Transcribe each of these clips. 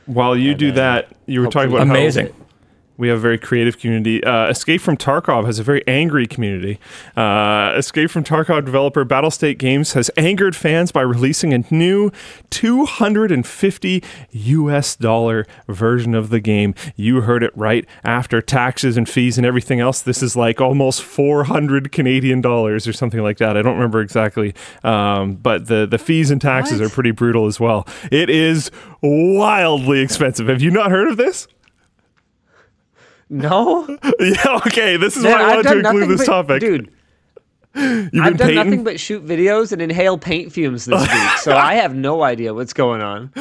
While you do that, you were talking about amazing. How we have a very creative community. Escape from Tarkov has a very angry community. Escape from Tarkov developer Battlestate Games has angered fans by releasing a new $250 version of the game. You heard it right. After taxes and fees and everything else, this is like almost 400 Canadian dollars or something like that. I don't remember exactly, but the fees and taxes are pretty brutal as well. It is wildly expensive. Have you not heard of this? No. Yeah, okay. This is why I wanted to include this topic. Dude, I've done nothing but shoot videos and inhale paint fumes this week, so I have no idea what's going on.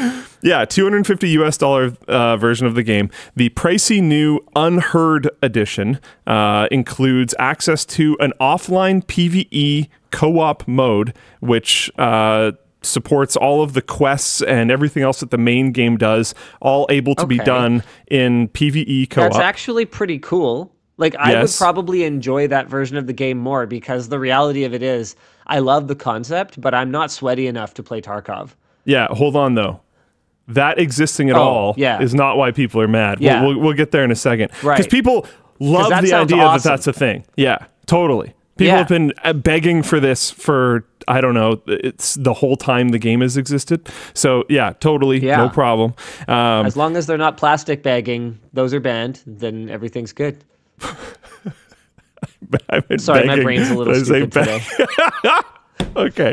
Yeah, $250 version of the game. The pricey new Unheard edition includes access to an offline PvE co-op mode, which supports all of the quests and everything else that the main game does, all able to be done in PvE co-op. That's actually pretty cool. Like, I would probably enjoy that version of the game more, because the reality of it is, I love the concept, but I'm not sweaty enough to play Tarkov. Yeah, hold on though. That existing at all is not why people are mad. Yeah. We'll get there in a second. Right. Because people love the idea that that's a thing. Yeah, totally. People have been begging for this for, I don't know, it's the whole time the game has existed. So yeah, totally, no problem. As long as they're not plastic bagging, those are banned, then everything's good. Sorry, my brain's a little stupid today. Okay.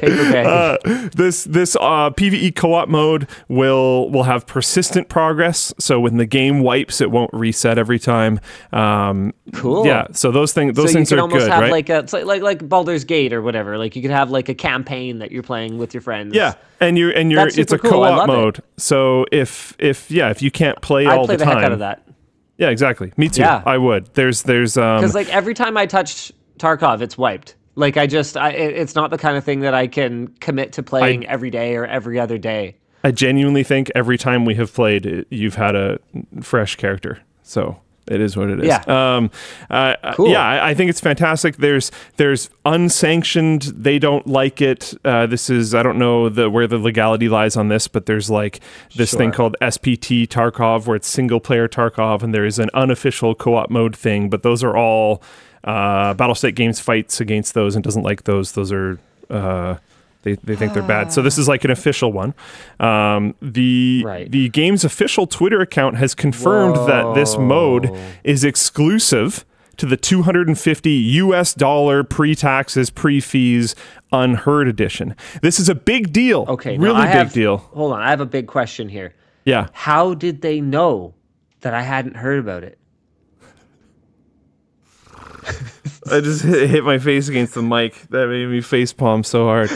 This PvE co-op mode will have persistent progress. So when the game wipes, it won't reset every time. Cool. Yeah. So those things are good, right? So you can almost have like Baldur's Gate or whatever. Like you could have like a campaign that you're playing with your friends. Yeah. And you're it's a co-op mode. So if you can't play all the time, I'd play the heck out of that. Yeah, exactly. Me too. Yeah. I would. There's because like every time I touch Tarkov, it's wiped. Like it's not the kind of thing that I can commit to playing every day or every other day. I genuinely think every time we have played, you've had a fresh character. So it is what it is. Yeah. Cool. Yeah, I think it's fantastic. There's unsanctioned. They don't like it. This is, I don't know where the legality lies on this, but there's like this thing called SPT Tarkov, where it's single player Tarkov, and there is an unofficial co-op mode thing. But those are all Battlestate Games fights against those and doesn't like those. Those are they think they're bad. So this is like an official one. The game's official Twitter account has confirmed that this mode is exclusive to the $250 pre-taxes, pre-fees Unheard edition. This is a big deal. Okay, really big deal. Hold on, I have a big question here. Yeah. How did they know that I hadn't heard about it? I just hit my face against the mic. That made me face palm so hard.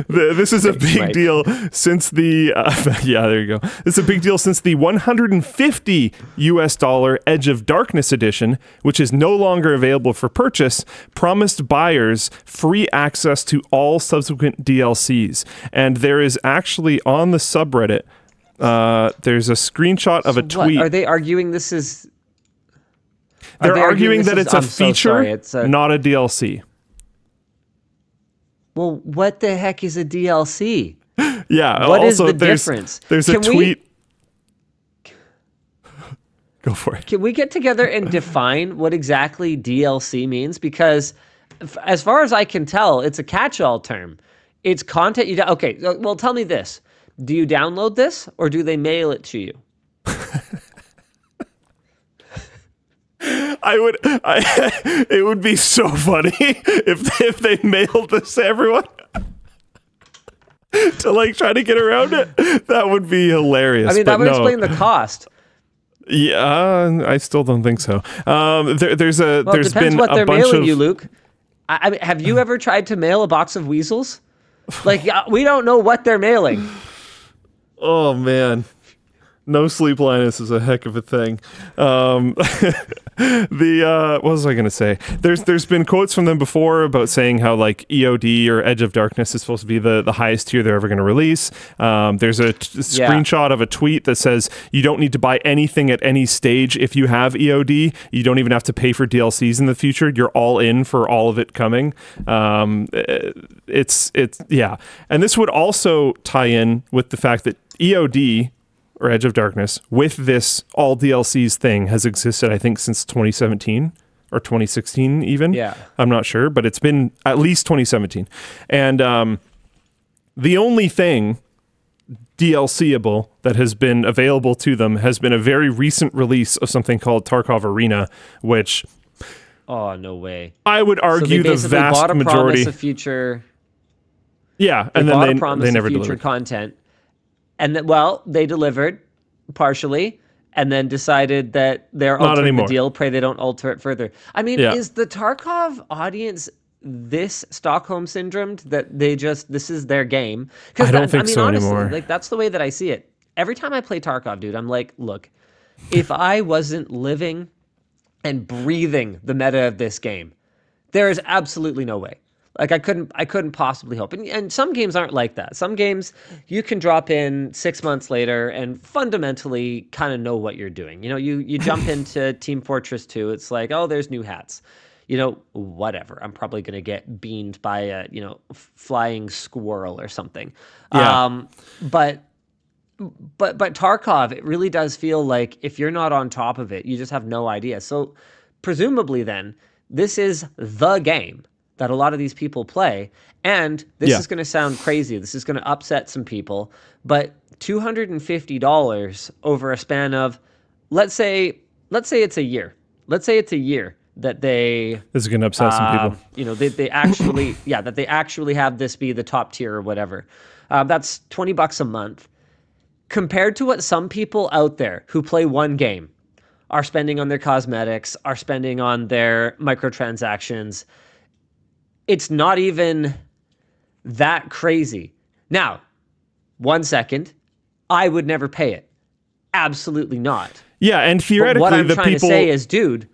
This is a big deal since the there you go. This is a big deal since the $150 Edge of Darkness edition, which is no longer available for purchase, promised buyers free access to all subsequent DLCs. And there is actually on the subreddit, there's a screenshot of a tweet. Are they arguing this is? They're arguing that it's a feature, not a DLC. Well, what the heck is a DLC? Yeah. What is the difference? There's a tweet. Go for it. Can we get together and define what exactly DLC means? Because as far as I can tell, it's a catch-all term. It's content you... Okay, well, tell me this. Do you download this, or do they mail it to you? It would be so funny if they mailed this to everyone to like try to get around it. That would be hilarious. I mean, that would explain the cost. Yeah, I still don't think so. There's depends been what a they're bunch mailing of you, Luke. I mean, have you ever tried to mail a box of weasels? Like, we don't know what they're mailing. Oh man. No sleep blindness is a heck of a thing. What was I going to say? There's been quotes from them before about saying how like EOD or Edge of Darkness is supposed to be the highest tier they're ever going to release. There's a screenshot of a tweet that says you don't need to buy anything at any stage if you have EOD. You don't even have to pay for DLCs in the future. You're all in for all of it coming. It's and this would also tie in with the fact that EOD or Edge of Darkness with this all DLCs thing has existed, I think, since 2017 or 2016 even. Yeah. I'm not sure, but it's been at least 2017. And the only thing DLCable that has been available to them has been a very recent release of something called Tarkov Arena, which... Oh, no way. I would argue the vast bought a majority... Promise of future... Yeah, and then they never delivered content. And that, well, they delivered partially, and then decided that they're altering the deal. Pray they don't alter it further. I mean, is the Tarkov audience this Stockholm syndromed that this is their game? I don't think so honestly, anymore. Like that's the way that I see it. Every time I play Tarkov, dude, I'm like, look, if I wasn't living and breathing the meta of this game, there is absolutely no way. Like I couldn't possibly hope. And some games aren't like that. Some games you can drop in 6 months later and fundamentally kind of know what you're doing. You know, you jump into Team Fortress 2, it's like, oh, there's new hats. You know, whatever. I'm probably going to get beamed by a, flying squirrel or something. Yeah. But Tarkov, it really does feel like if you're not on top of it, you just have no idea. So presumably then, this is the game that a lot of these people play. And this is going to sound crazy. This is going to upset some people. But $250 over a span of, let's say it's a year. Let's say it's a year that they... This is going to upset some they people. actually, that they actually have this be the top tier or whatever. That's $20 a month. Compared to what some people out there who play one game are spending on their cosmetics, are spending on their microtransactions, it's not even that crazy. Now, 1 second, I would never pay it. Absolutely not. Yeah, and theoretically, what I'm trying to say is, dude,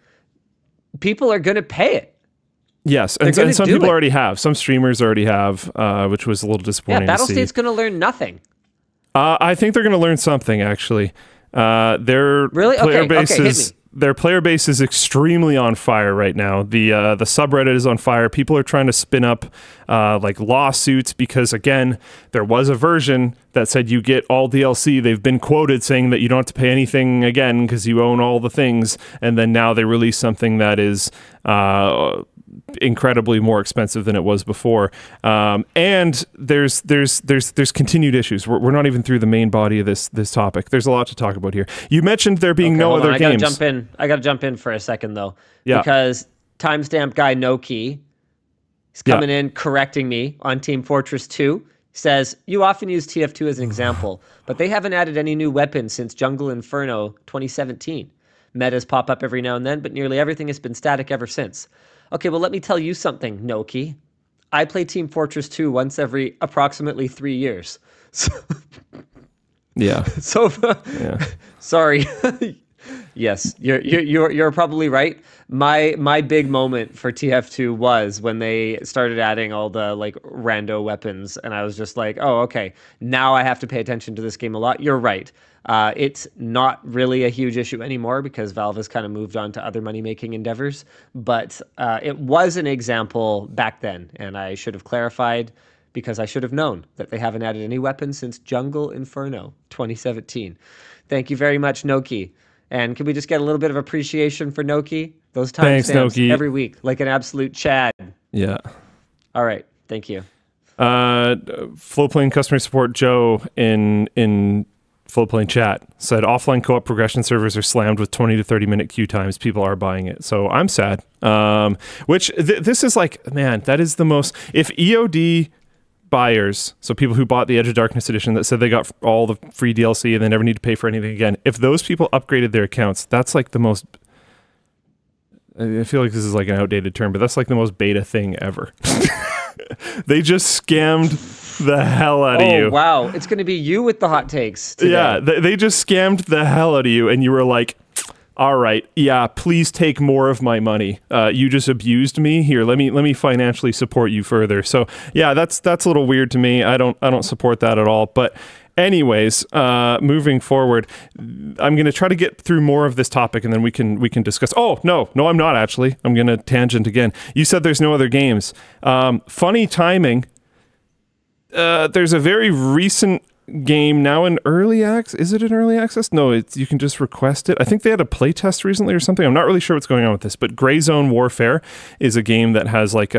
people are going to pay it. Yes, and some people already have. Some streamers already have, which was a little disappointing. Yeah, Battlestate's going to learn nothing. I think they're going to learn something, actually. Their player base their player base is extremely on fire right now. The subreddit is on fire. People are trying to spin up like lawsuits because, again, there was a version that said you get all DLC. They've been quoted saying that you don't have to pay anything again because you own all the things. And then now they release something that is incredibly more expensive than it was before. And there's continued issues. We're not even through the main body of this topic. There's a lot to talk about here. You mentioned there being no other games. I gotta jump in for a second though. Yeah. Because timestamp guy Noki is coming in correcting me on Team Fortress 2. Says, you often use TF2 as an example, but they haven't added any new weapons since Jungle Inferno 2017. Metas pop up every now and then, but nearly everything has been static ever since. Okay, well, let me tell you something, Noki. I play Team Fortress 2 once every approximately 3 years. So, yeah. So, sorry. Yes, you're probably right. My big moment for TF2 was when they started adding all the like rando weapons, and I was just like, oh, okay, now I have to pay attention to this game a lot. You're right. It's not really a huge issue anymore because Valve has kind of moved on to other money-making endeavors, but it was an example back then, and I should have clarified because I should have known that they haven't added any weapons since Jungle Inferno 2017. Thank you very much, Noki. And can we just get a little bit of appreciation for Noki? Those timestamps every week, like an absolute Chad. Yeah. All right. Thank you. Flowplane customer support Joe in Flowplane chat said offline co-op progression servers are slammed with 20 to 30 minute queue times. People are buying it. So I'm sad. This is like, man, that is the most... If EOD... buyers, so people who bought the Edge of Darkness edition that said they got all the free DLC and they never need to pay for anything again, if those people upgraded their accounts, that's like the most... I feel like this is like an outdated term, but that's like the most beta thing ever. They just scammed the hell out of you. Oh, wow. It's going to be you with the hot takes today. Yeah, they just scammed the hell out of you, and you were like, all right, yeah, please take more of my money. You just abused me. Here, let me financially support you further. So yeah, that's a little weird to me. I don't support that at all. But anyways, moving forward, I'm going to try to get through more of this topic, and then we can discuss. Oh, no, I'm not actually. I'm going to tangent again. You said there's no other games. Funny timing. There's a very recent game now in early access. Is it in early access? No, you can just request it. I think they had a playtest recently or something. I'm not really sure what's going on with this, but Gray Zone Warfare is a game that has like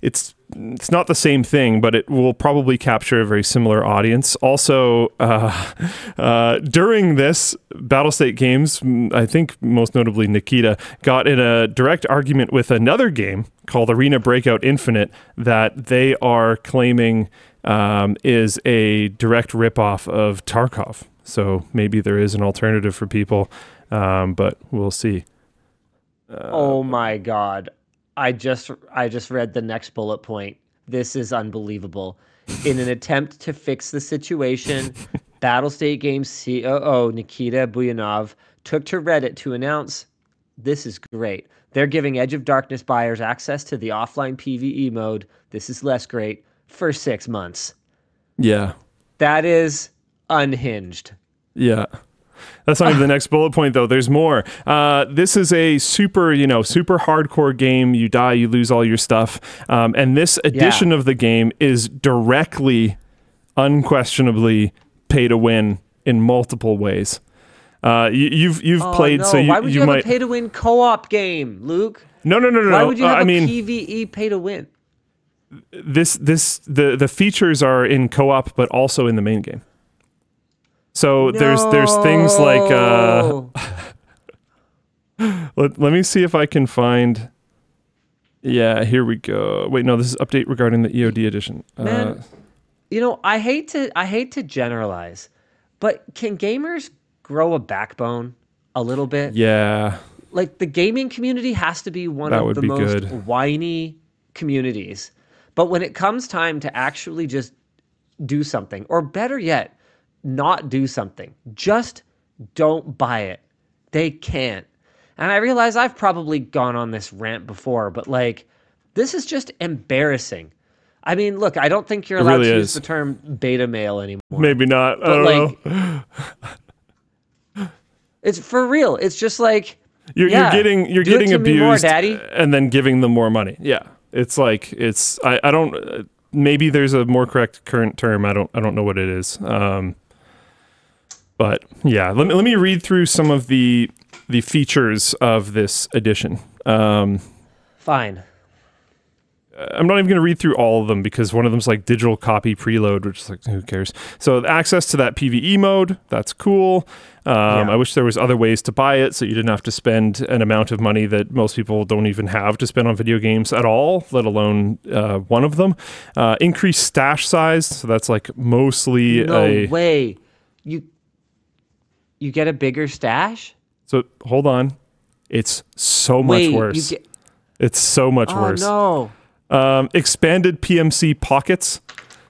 it's not the same thing, but it will probably capture a very similar audience. Also, during this, Battlestate Games, I think most notably Nikita, got in a direct argument with another game called Arena Breakout Infinite that they are claiming is a direct ripoff of Tarkov. So maybe there is an alternative for people, but we'll see. Oh my God. I just read the next bullet point. This is unbelievable. In an attempt to fix the situation, Battlestate Games COO Nikita Buyanov took to Reddit to announce, this is great. They're giving Edge of Darkness buyers access to the offline PvE mode. This is less great. For 6 months. Yeah. That is unhinged. Yeah. That's not even the next bullet point, though. There's more. This is a super hardcore game. You die, you lose all your stuff. And this edition of the game is directly, unquestionably pay to win in multiple ways. You've played, no. so why would you have might... a pay to win co-op game, Luke? No. Why would you have a PvE pay to win? The features are in co-op, but also in the main game. So there's things like let me see if I can find. Yeah, here we go. Wait, no, this is update regarding the EOD edition. Man, I hate to generalize, but can gamers grow a backbone a little bit? Yeah. Like the gaming community has to be one of the most whiny communities. But when it comes time to actually just do something, or better yet, not do something, just don't buy it. They can't. And I realize I've probably gone on this rant before, but like, this is just embarrassing. I mean, look, I don't think you're allowed to use the term beta male anymore. Maybe not. I don't know. It's for real. It's just like you're getting abused, more, Daddy. And then giving them more money. Yeah. It's like I don't maybe there's a more correct current term. I don't know what it is. But yeah, let me read through some of the features of this edition. Fine. I'm not even going to read through all of them because one of them's like digital copy preload, which is like, who cares? So access to that PvE mode, that's cool. I wish there was other ways to buy it so you didn't have to spend an amount of money that most people don't even have to spend on video games at all, let alone one of them. Increased stash size, so that's like mostly No way. You get a bigger stash? So hold on. It's so much worse. It's so much worse. Oh, no. Expanded PMC pockets.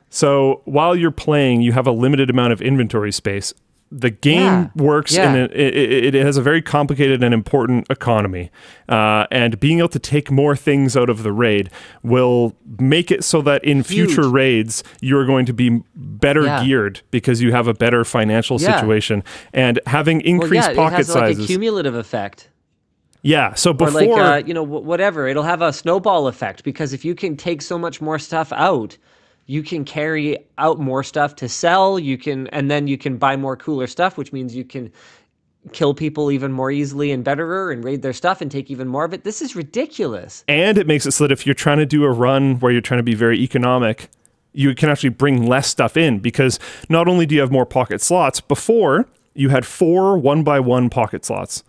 So while you're playing, you have a limited amount of inventory space. The game works in it has a very complicated and important economy. And being able to take more things out of the raid will make it so that in future raids, you're going to be better geared because you have a better financial situation. And having increased pocket sizes. It has like a cumulative effect. Yeah, so before... Or like, whatever. It'll have a snowball effect because if you can take so much more stuff out, you can carry out more stuff to sell. And then you can buy more cooler stuff, which means you can kill people even more easily and betterer and raid their stuff and take even more of it. This is ridiculous. And it makes it so that if you're trying to do a run where you're trying to be very economic, you can actually bring less stuff in because not only do you have more pocket slots, before you had 4 1x1 pocket slots.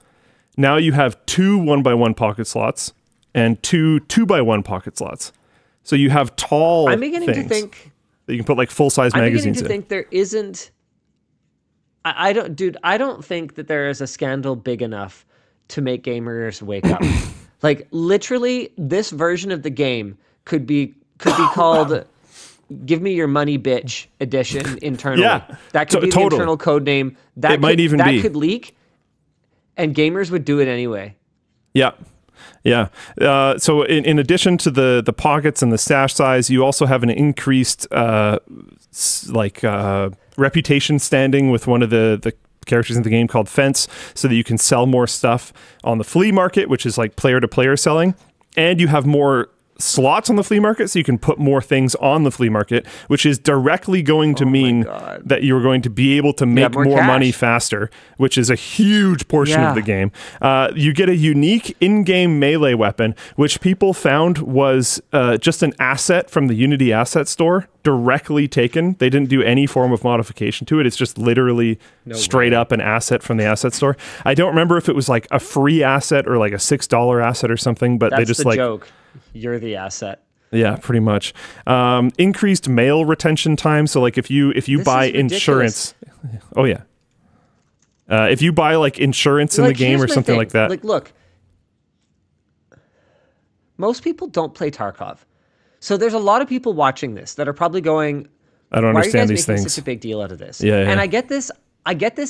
Now you have 2 1x1 pocket slots and 2 2x1 pocket slots. So you have tall I'm beginning to think that you can put like full-size magazines in. I'm beginning to think there isn't... I don't think that there is a scandal big enough to make gamers wake up. Like, literally, this version of the game could be called give me your money bitch edition internally. Yeah, that could be the internal code name. That could leak, and gamers would do it anyway. Yeah. Yeah. So in addition to the pockets and the stash size, you also have an increased reputation standing with one of the characters in the game called Fence, so that you can sell more stuff on the flea market, which is like player to player selling, and you have more slots on the flea market, so you can put more things on the flea market, which is directly going to mean that you're going to be able to make more money faster, which is a huge portion of the game. You get a unique in-game melee weapon, which people found was just an asset from the Unity asset store, directly taken. They didn't do any form of modification to it. It's just literally straight up an asset from the asset store. I don't remember if it was like a free asset or like a $6 asset or something, but they just joke. You're the asset. Yeah, pretty much. Increased mail retention time. So like if you buy insurance, if you buy like insurance in the game or something like that. Like, look, most people don't play Tarkov. So there's a lot of people watching this that are probably going, I don't understand these making things. Such a big deal out of this. Yeah. And I get this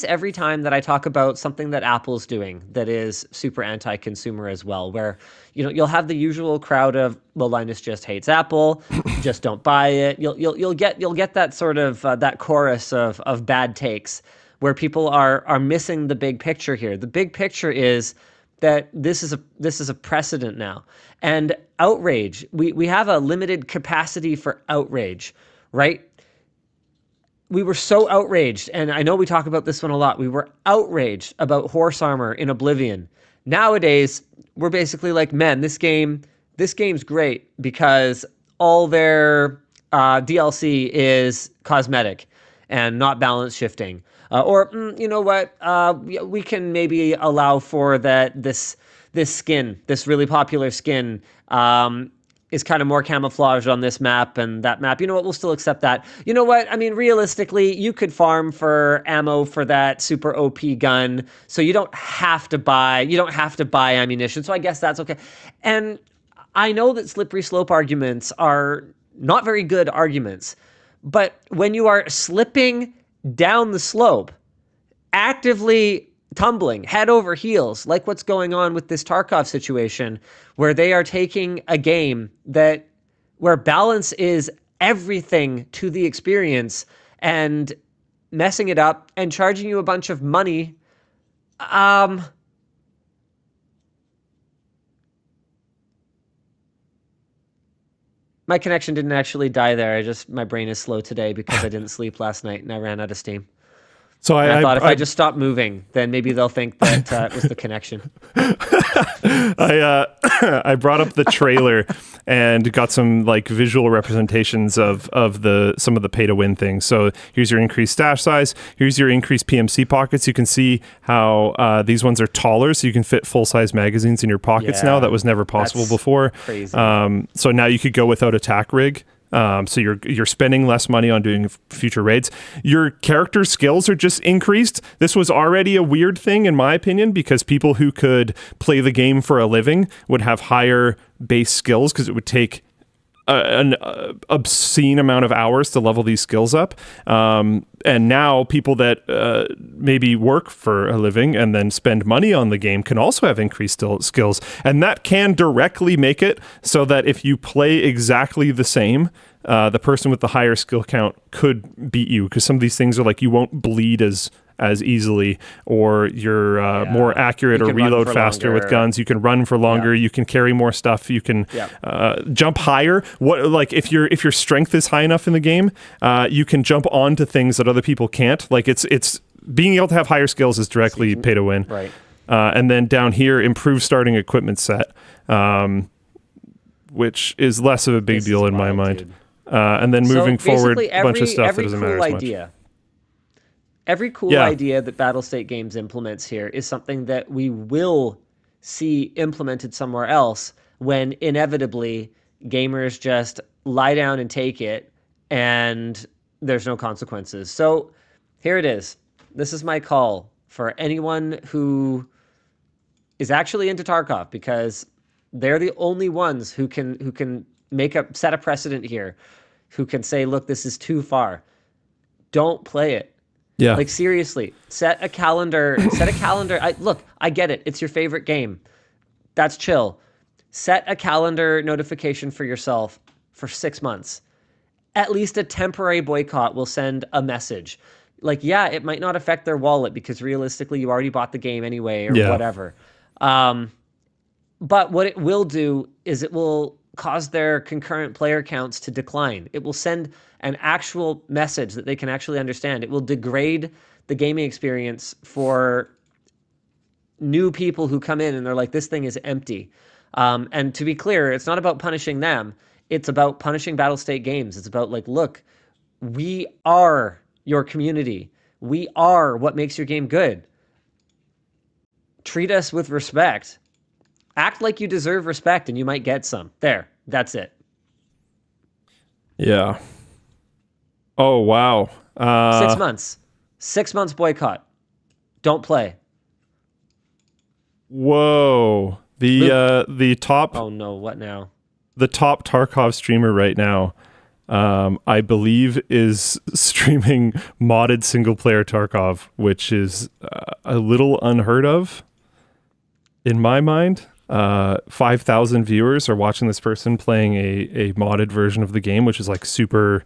every time that I talk about something that Apple's doing that is super anti-consumer as well, where you'll have the usual crowd of, well, Linus just hates Apple, just don't buy it. You'll get that sort of that chorus of bad takes where people are missing the big picture here. The big picture is that this is a precedent now. And outrage, we have a limited capacity for outrage, right? We were so outraged, and I know we talk about this one a lot. We were outraged about horse armor in Oblivion. Nowadays, we're basically like, man, this game's great because all their DLC is cosmetic and not balance shifting. You know what? We can maybe allow for that. This skin, this really popular skin, is kind of more camouflaged on this map and that map. You know what? We'll still accept that. You know what? I mean, realistically, you could farm for ammo for that super OP gun, so you don't have to buy ammunition. So I guess that's okay. And I know that slippery slope arguments are not very good arguments, but when you are slipping down the slope, actively tumbling head over heels, like what's going on with this Tarkov situation, where they are taking a game where balance is everything to the experience and messing it up and charging you a bunch of money. My connection didn't actually die there. My brain is slow today because I didn't sleep last night and I ran out of steam. So I thought if I just stop moving, then maybe they'll think that it was the connection. I brought up the trailer and got some like visual representations of some of the pay to win things. So here's your increased stash size. Here's your increased PMC pockets. You can see how these ones are taller, so you can fit full size magazines in your pockets now. That was never possible before. Crazy. So now you could go without attack rig. So you're spending less money on doing future raids. Your character skills are just increased. This was already a weird thing, in my opinion, because people who could play the game for a living would have higher base skills because it would take an obscene amount of hours to level these skills up. And now people that maybe work for a living and then spend money on the game can also have increased skills. And that can directly make it so that if you play exactly the same, the person with the higher skill count could beat you, because some of these things are like you won't bleed as easily, or you're more accurate, or reload faster with guns. You can run for longer. You can carry more stuff. You can jump higher. Like if your strength is high enough in the game, you can jump onto things that other people can't. Like it's being able to have higher skills is directly pay to win. Right. And then down here, improve starting equipment set, which is less of a big deal in my mind. And then moving forward, a bunch of stuff that doesn't matter as much. Every cool idea that Battlestate Games implements here is something that we will see implemented somewhere else when inevitably gamers just lie down and take it and there's no consequences. So here it is. This is my call for anyone who is actually into Tarkov, because they're the only ones who can set a precedent here. who can say, look, this is too far. Don't play it. Yeah. Like, seriously, set a calendar. Look, I get it. It's your favorite game. That's chill. Set a calendar notification for yourself for 6 months. At least a temporary boycott will send a message. Like, yeah, it might not affect their wallet because realistically you already bought the game anyway or whatever. But what it will do is it will cause their concurrent player counts to decline. It will send an actual message that they can actually understand. It will degrade the gaming experience for new people who come in and they're like, this thing is empty. And to be clear, it's not about punishing them. It's about punishing Battlestate Games. It's about like, look, we are your community. We are what makes your game good. Treat us with respect. Act like you deserve respect and you might get some. There, that's it. Yeah. Oh, wow. 6 months. 6 months boycott. Don't play. Whoa. The top... Oh no, what now? The top Tarkov streamer right now, I believe, is streaming modded single-player Tarkov, which is a little unheard of in my mind. 5,000 viewers are watching this person playing a modded version of the game, which is like super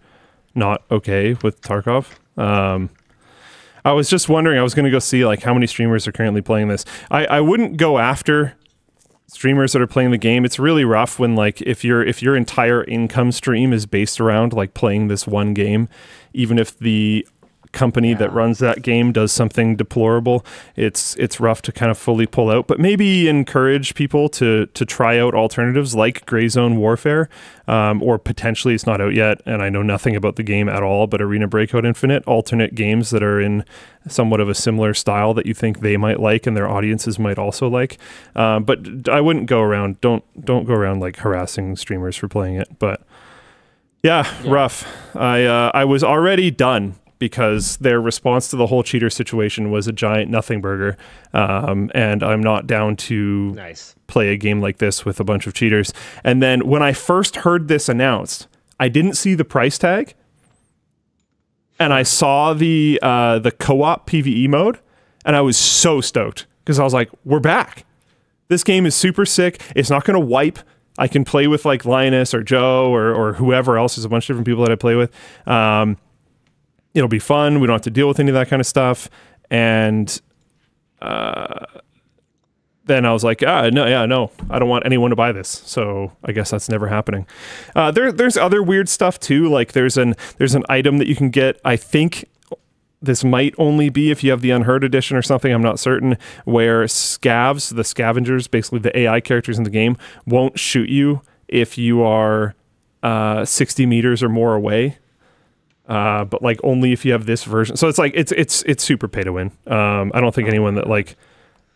not okay with Tarkov. I was just wondering, I was going to go see like how many streamers are currently playing this. I wouldn't go after streamers that are playing the game. It's really rough when like if your entire income stream is based around like playing this one game, even if the company that runs that game does something deplorable, it's rough to kind of fully pull out. But maybe encourage people to try out alternatives like Gray Zone Warfare, or potentially, it's not out yet and I know nothing about the game at all, but Arena Breakout Infinite, alternate games that are in somewhat of a similar style that you think they might like and their audiences might also like. But I wouldn't go around, don't go around like harassing streamers for playing it. But yeah. Rough. I was already done because their response to the whole cheater situation was a giant nothing burger. And I'm not down to play a game like this with a bunch of cheaters. And then when I first heard this announced, I didn't see the price tag. And I saw the co-op PvE mode, and I was so stoked because I was like, we're back. This game is super sick. It's not going to wipe. I can play with like Linus or Joe or whoever else. There's a bunch of different people that I play with. It'll be fun. We don't have to deal with any of that kind of stuff. And then I was like, no, I don't want anyone to buy this. So I guess that's never happening. There's other weird stuff too. Like there's an item that you can get. I think this might only be if you have the Unheard edition or something. I'm not certain. Where scavs, the scavengers, basically the AI characters in the game, won't shoot you if you are 60 meters or more away. But like only if you have this version. So it's like it's super pay to win. I don't think anyone that like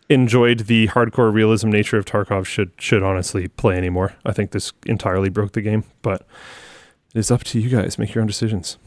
enjoyed the hardcore realism nature of Tarkov should honestly play anymore. I think this entirely broke the game, but it is up to you guys. Make your own decisions.